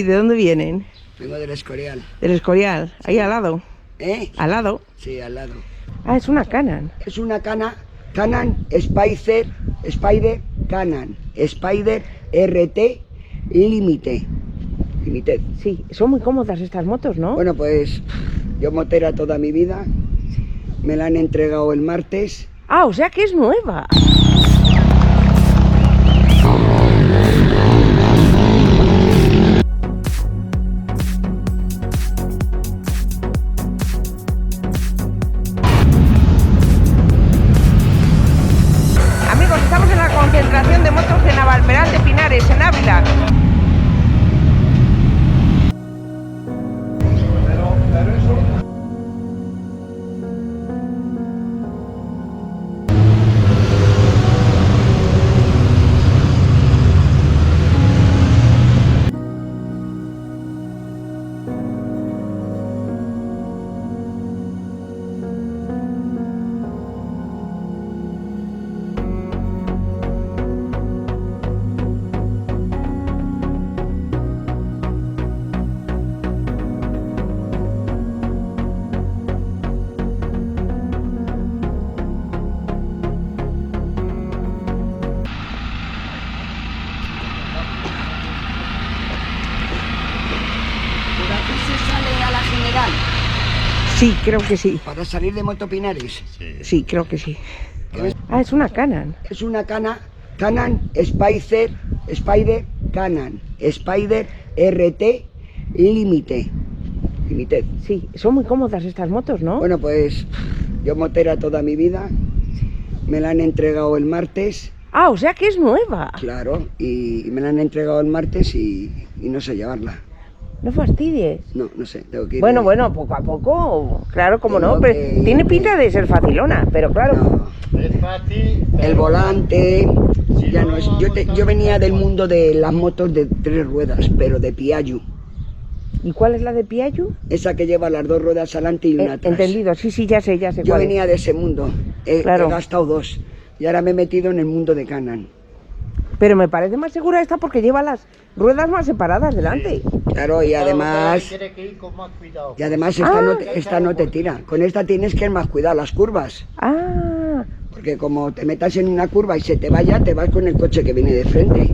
¿Y de dónde vienen? Vengo del Escorial. Del Escorial, ahí al lado. ¿Eh? Al lado. Sí, al lado. Ah, es una Canon. Es una Canon Spider Canon Spider RT Limited. Sí, son muy cómodas estas motos, ¿no? Bueno, pues yo motera toda mi vida. Me la han entregado el martes. Ah, o sea que es nueva. Amigos, estamos en la concentración de motos de Navalperal de Pinares, en Ávila. ¿Por aquí se sale a la General? Sí, creo que sí. ¿Para salir de Motopinares? Sí, creo que sí. Ah, es una Canon. Es una Canon Spider Canon Spider RT Limited. Sí, son muy cómodas estas motos, ¿no? Bueno, pues yo motera toda mi vida. Me la han entregado el martes. Ah, o sea que es nueva. Claro, y me la han entregado el martes y no sé llevarla. No fastidies. No sé, tengo que ir. Bueno, poco a poco, claro, como Tengo no, pero que- tiene pinta de ser facilona, pero claro. No, Es fácil. el volante ya no es. Yo venía del mundo de las motos de 3 ruedas, pero de Piaggio. ¿Y cuál es la de Piaggio? Esa que lleva las 2 ruedas adelante y una atrás. Entendido, sí, ya sé Yo cuál es. venía de ese mundo. He Claro. gastado 2 y ahora me he metido en el mundo de Canon. Pero me parece más segura esta porque lleva las ruedas más separadas delante. Claro, y además Tiene que ir con más cuidado. esta no te tira. Con esta tienes que ir más cuidado las curvas. Ah, Porque como te metas en una curva y se te vaya, te vas con el coche que viene de frente.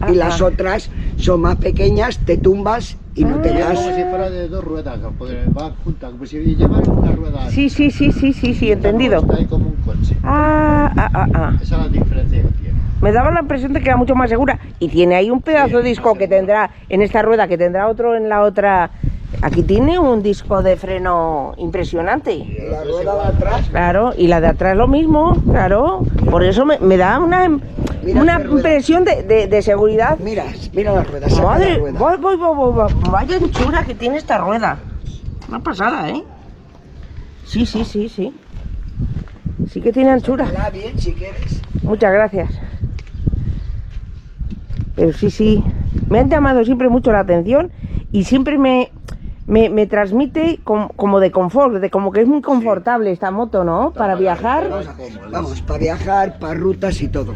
Y las otras son más pequeñas, te tumbas y no te Es das. como si fuera de 2 ruedas, porque van juntas, como si llevaran una rueda. Sí, entendido. Está ahí como un coche. Ah. Esa es la diferencia que tiene. Me daba la impresión de que era mucho más segura. Y tiene ahí un pedazo de disco que tendrá en esta rueda, que tendrá otro en la otra. Aquí tiene un disco de freno impresionante. La rueda de atrás. Claro, y la de atrás lo mismo, claro. Por eso me da una Mira qué rueda. impresión de seguridad. Mira la rueda, saca Madre, la rueda. voy. Vaya anchura que tiene esta rueda. Una pasada, ¿eh? Sí. Sí que tiene anchura. Sácala bien si quieres. Muchas gracias. Pero sí, me han llamado siempre mucho la atención y siempre me transmite como de confort, de como que es muy confortable esta moto, ¿no? Para viajar. Vamos, para viajar, para rutas y todo.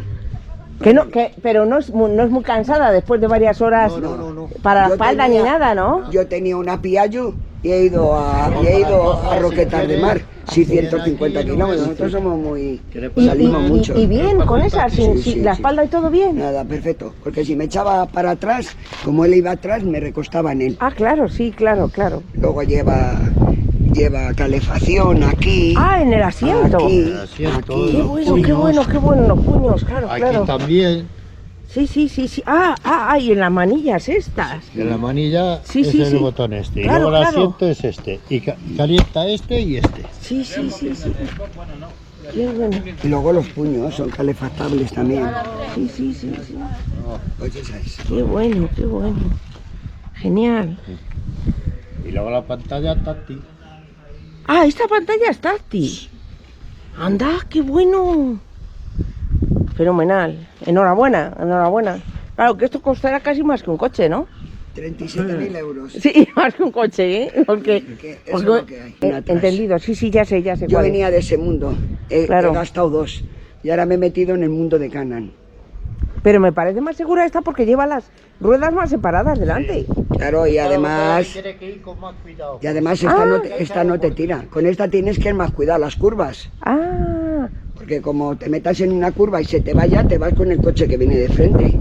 Pero no es muy cansada después de varias horas No. para la Yo espalda tenía- ni nada, ¿no? Yo tenía una Piaggio y he ido a Roquetas de Mar, 650 kilómetros. Nosotros somos muy. Salimos mucho. Y bien con esa, Sí, la sí. espalda y todo bien. Nada, perfecto. Porque si me echaba para atrás, como él iba atrás, me recostaba en él. Ah, claro, sí, claro. Luego lleva calefacción aquí. Ah, en el asiento. Aquí, En el asiento, aquí. Qué bueno, los puños, claro. Aquí también, Sí. Y en las manillas estas. en la manilla Sí, es sí, el sí. botón este. Claro, y luego el claro. asiento es este. Y calienta este y este. Sí. Qué bueno. Y luego los puños son calefactables también. Sí. Oye, ¿sabes? Qué bueno. Genial. Y luego la pantalla táctil. Ah, esta pantalla es táctil. Anda, qué bueno. Fenomenal. Enhorabuena. Claro que esto costará casi más que un coche, ¿no? 37.000 euros. Sí, más que un coche, ¿eh? Porque es lo que hay. entendido, sí, ya sé Yo cuál es. venía de ese mundo. He Claro. gastado 2 y ahora me he metido en el mundo de Canon. Pero me parece más segura esta porque lleva las ruedas más separadas delante. Claro, y además... Tiene que ir con más cuidado. Y además esta no te tira. Con esta tienes que ir más cuidado las curvas. Ah, Porque como te metas en una curva y se te vaya, te vas con el coche que viene de frente.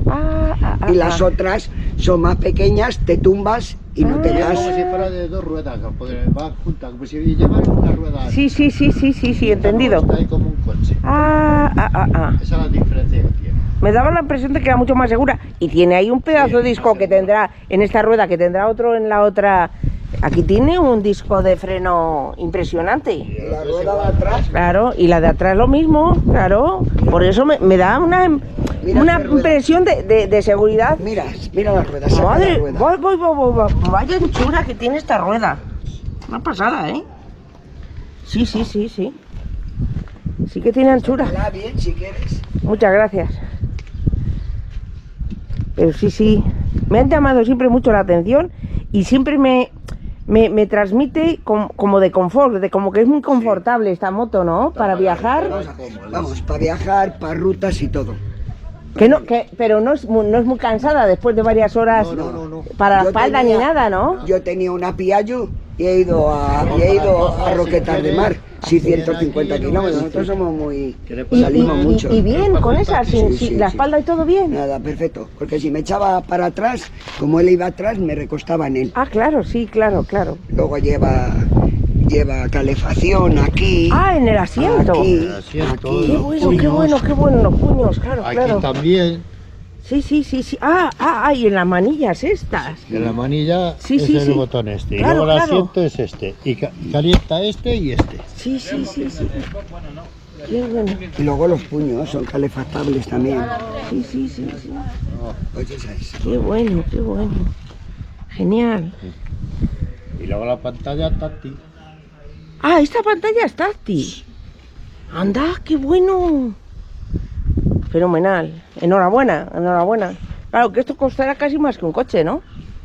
Y las otras son más pequeñas, te tumbas y no te Es das. como si fuera de dos ruedas, porque va juntas, como si llevaran una rueda. Sí, entendido. Está ahí como un coche. Esa es la diferencia que tiene. Me daba la impresión de que era mucho más segura. Y tiene ahí un pedazo de disco que tendrá en esta rueda, que tendrá otro en la otra. Aquí tiene un disco de freno impresionante. Y la rueda de atrás. Claro, y la de atrás lo mismo, claro. Por eso me da una impresión de seguridad. Mira la rueda, saca Madre, la rueda. voy. Vaya anchura que tiene esta rueda. Una pasada, ¿eh? Sí. Sí que tiene anchura. Sácala bien si quieres. Muchas gracias. Pero sí, me han llamado siempre mucho la atención y siempre me transmite como de confort, de como que es muy confortable esta moto, ¿no? Para viajar. Vamos, para viajar, para rutas y todo. Pero no es muy cansada después de varias horas No. para la Yo espalda ni tenía- nada, ¿no? Yo tenía una Piaggio y he ido a Roquetas de Mar, 650 kilómetros. Nosotros somos muy... salimos mucho. Y bien con esa, Sí, la sí. espalda y todo bien. Nada, perfecto. Porque si me echaba para atrás, como él iba atrás, me recostaba en él. Ah, claro, sí, claro. Luego lleva calefacción aquí. Ah, en el asiento. Aquí, El asiento, aquí. Qué bueno los puños, claro. Aquí también, Sí. Y en las manillas estas. en la manilla Sí, es sí, el sí. botón este. Y Claro, luego el claro. asiento es este. Y calienta este y este. Sí. Qué bueno. Y luego los puños son calefactables también. Sí. Oye, ¿sabes? Qué bueno. Genial. Y luego la pantalla táctil. Ah, esta pantalla es táctil. Anda, qué bueno. Fenomenal. Enhorabuena. Claro que esto costará casi más que un coche, ¿no?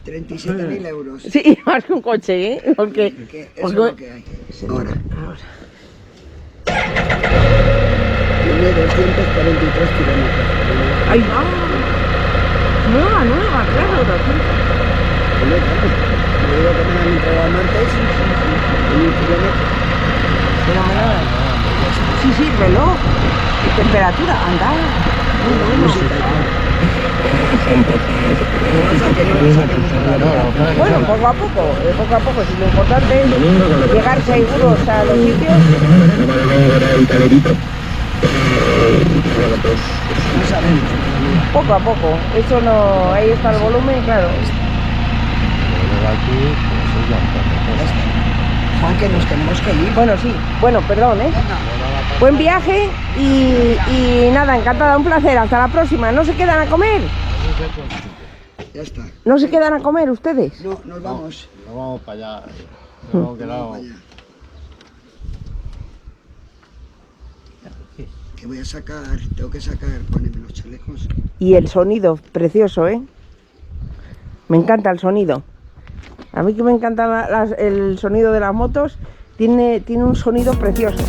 37.000 euros. Sí, más que un coche, ¿eh? Porque Eso es lo que hay. Ahora. Ahora. Tiene 243 kilómetros. Ahí va. Nueva, claro. Me digo que me han entregado martes en 1 kilómetro. Fenomenal. Sí, reloj. Y temperatura, anda. Muy bueno. Música y todo. Lo que pasa es que no lo saquemos a la hora. Bueno, poco a poco, si lo importante es llegar seguros a los sitios. No sabemos. Poco a poco, eso no, ahí está el volumen, claro. Luego aquí, pues es la otra. Juan, que nos tenemos que ir. Bueno, sí, perdón, ¿eh? Buen viaje y nada, encantada, un placer, hasta la próxima. ¿No se quedan a comer? Ya está. ¿No se quedan a comer ustedes? No, nos vamos. No vamos para allá. No, que no. Vaya. Que voy a sacar, tengo que sacar, ponerme los chalecos. Y el sonido, precioso, ¿eh? Me encanta el sonido. A mí que me encanta el sonido de las motos, tiene un sonido precioso.